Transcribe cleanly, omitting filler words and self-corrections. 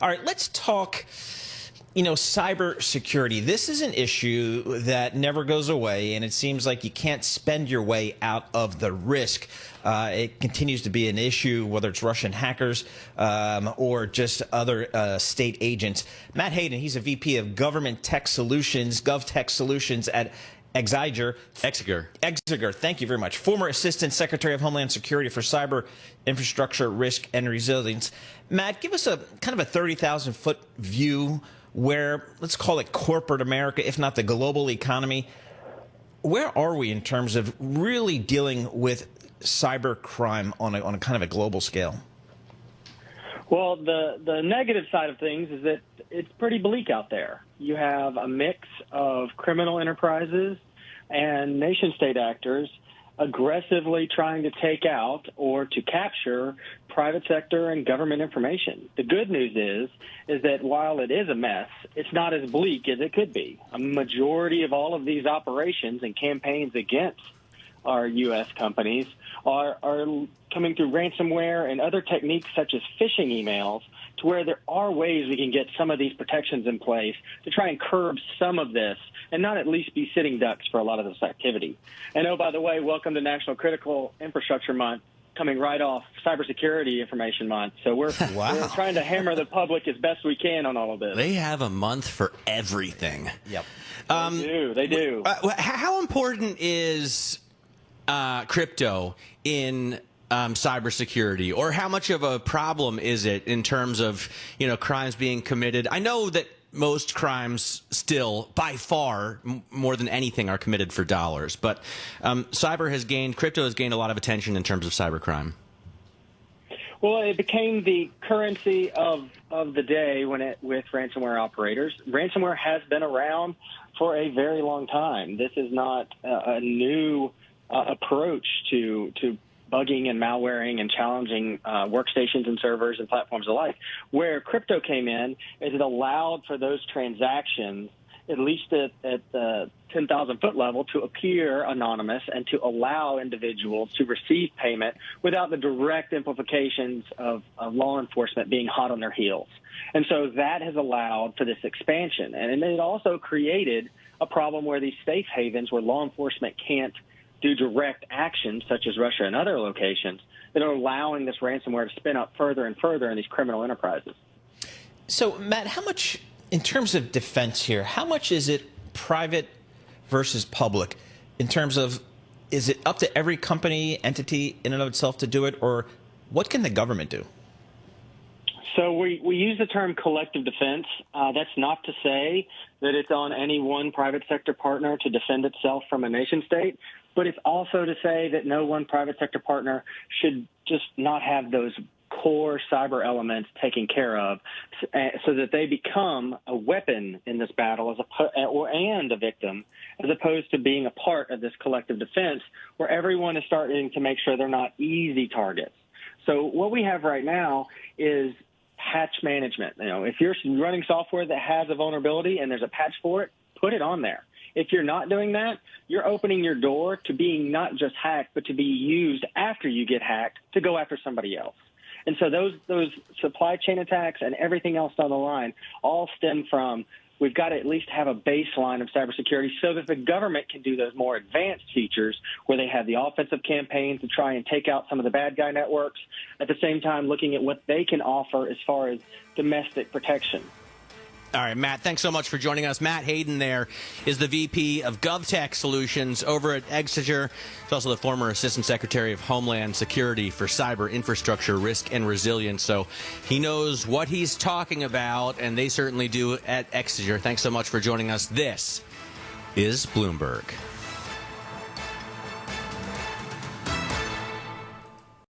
All right, let's talk, cybersecurity. This is an issue that never goes away, and it seems like you can't spend your way out of the risk. It continues to be an issue, whether it's Russian hackers or just other state agents. Matt Hayden, he's a VP of Government Tech Solutions, GovTech Solutions at Exiger. Thank you very much. Former Assistant Secretary of Homeland Security for Cyber Infrastructure, Risk, and Resilience. Matt, give us a kind of a 30,000-foot view where, let's call it corporate America, if not the global economy. Where are we in terms of really dealing with cyber crime on a kind of a global scale? Well, the negative side of things is that it's pretty bleak out there. You have a mix of criminal enterprises and nation-state actors aggressively trying to take out or to capture private sector and government information. The good news is that while it is a mess, it's not as bleak as it could be. A majority of all of these operations and campaigns against our U.S. companies are coming through ransomware and other techniques such as phishing emails, to where there are ways we can get some of these protections in place to try and curb some of this and not at least be sitting ducks for a lot of this activity. And oh, by the way, welcome to National Critical Infrastructure Month, coming right off Cybersecurity Information Month. So we're trying to hammer the public as best we can on all of this. They have a month for everything. Yep. They do. How important is crypto in cybersecurity, or how much of a problem is it in terms of crimes being committed? I know that most crimes still, by far, more than anything, are committed for dollars, but crypto has gained a lot of attention in terms of cybercrime. Well, it became the currency of the day with ransomware operators. Ransomware has been around for a very long time. This is not a new approach to bugging and malwaring and challenging workstations and servers and platforms alike. Where crypto came in is it allowed for those transactions, at least at the 10,000-foot level, to appear anonymous and to allow individuals to receive payment without the direct implications of law enforcement being hot on their heels. And so that has allowed for this expansion. And it also created a problem where these safe havens where law enforcement can't do direct actions, such as Russia and other locations, that are allowing this ransomware to spin up further and further in these criminal enterprises. So, Matt, how much, in terms of defense here, how much is it private versus public? In terms of, is it up to every company, entity in and of itself to do it, or what can the government do? So we use the term collective defense. That's not to say that it's on any one private sector partner to defend itself from a nation state, but it's also to say that no one private sector partner should just not have those core cyber elements taken care of, so that they become a weapon in this battle and a victim, as opposed to being a part of this collective defense where everyone is starting to make sure they're not easy targets. So what we have right now is patch management. If you're running software that has a vulnerability and there's a patch for it, put it on there. If you're not doing that, you're opening your door to being not just hacked, but to be used after you get hacked to go after somebody else. And so those supply chain attacks and everything else down the line all stem from, we've got to at least have a baseline of cybersecurity so that the government can do those more advanced features where they have the offensive campaigns to try and take out some of the bad guy networks, at the same time looking at what they can offer as far as domestic protection. All right, Matt, thanks so much for joining us. Matt Hayden there is the VP of GovTech Solutions over at Exiger. He's also the former Assistant Secretary of Homeland Security for Cyber Infrastructure, Risk, and Resilience. So he knows what he's talking about, and they certainly do at Exiger. Thanks so much for joining us. This is Bloomberg.